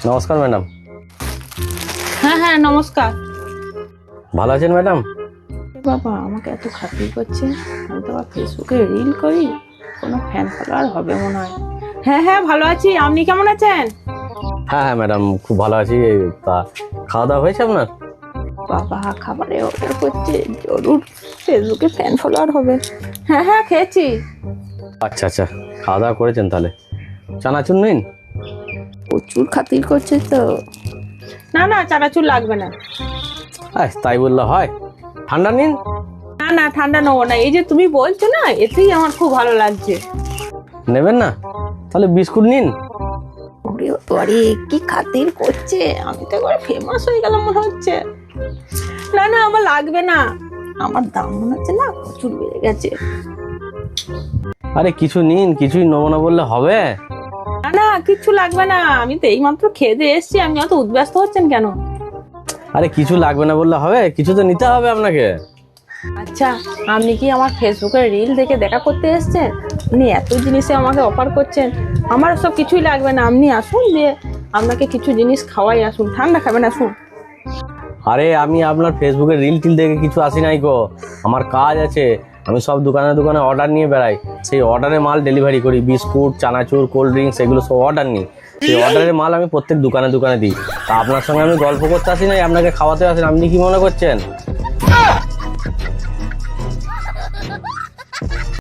নমস্কার ম্যাডাম। হ্যাঁ হ্যাঁ নমস্কার। ভালো আছেন ম্যাডাম? বাবা আমাকে এত খাতির করছে, আমি তো আবার ফেসবুকে রিল করি, কোনো ফ্যান ফলোয়ার হবে মনে হয়। হ্যাঁ হ্যাঁ ভালো আছি, আপনি কেমন আছেন? হ্যাঁ হ্যাঁ ম্যাডাম, খুব ভালো আছি। তা খাওয়া দাওয়া হয়েছে আপনার? বাবা খাবারে অর্ডার করছে, জরুর ফেসবুকে ফ্যান ফলোয়ার হবে। হ্যাঁ হ্যাঁ খেয়েছি। আচ্ছা আচ্ছা, খাওয়া দাওয়া করেছেন তাহলে? চানাচুর নিন। প্রচুর খাতির করছে তো। না না চানাচুর লাগবে না। তাই বললে হয়? ঠান্ডা নিন। না না ঠান্ডা নেবো না, এই যে তুমি বলছো না এতেই আমার খুব ভালো লাগছে। নেবেন না? তাহলে বিস্কুট নিন। ওরে বাড়ি কি খাতির করছে, আমি তো একবার ফেমাস হয়ে গেলাম মনে হচ্ছে। না না আমার লাগবে না, আমার দাম মনে হচ্ছে না প্রচুর বেড়ে গেছে। আরে কিছু নিন, কিছুই নেবো না বললে হবে? না না কিচ্ছু লাগবে না, আমি তো এইমাত্র খেয়ে দিয়ে এসছি, আপনি অত উদ্ব্যস্ত হচ্ছেন কেন? আরে কিছু লাগবে না বললে হবে? কিছু তো নিতে হবে আপনাকে। আচ্ছা আপনি কি আমার ফেসবুকের রিল দেখে দেখা করতে এসছেন? আপনি এত জিনিসে আমাকে অফার করছেন, আমার সব কিছুই লাগবে না, আপনি আসুন দিয়ে আপনাকে কিছু জিনিস খাওয়াই, আসুন ঠান্ডা খাবেন আসুন। আরে আমি আপনার ফেসবুকে রিল টিল দেখে কিছু আসি নাই গো, আমার কাজ আছে। আমি সব দোকানে দোকানে অর্ডার নিয়ে বেড়াই, সেই অর্ডারে মাল ডেলিভারি করি। বিস্কুট, চানাচুর, কোল্ড ড্রিঙ্কস এগুলো সব অর্ডার নিই। সেই অর্ডারের মাল আমি প্রত্যেক দোকানে দোকানে দিই। তা আপনার সঙ্গে আমি গল্প করতে আসি নাই, আপনাকে খাওয়াতে আসি। আপনি কি মনে করছেন?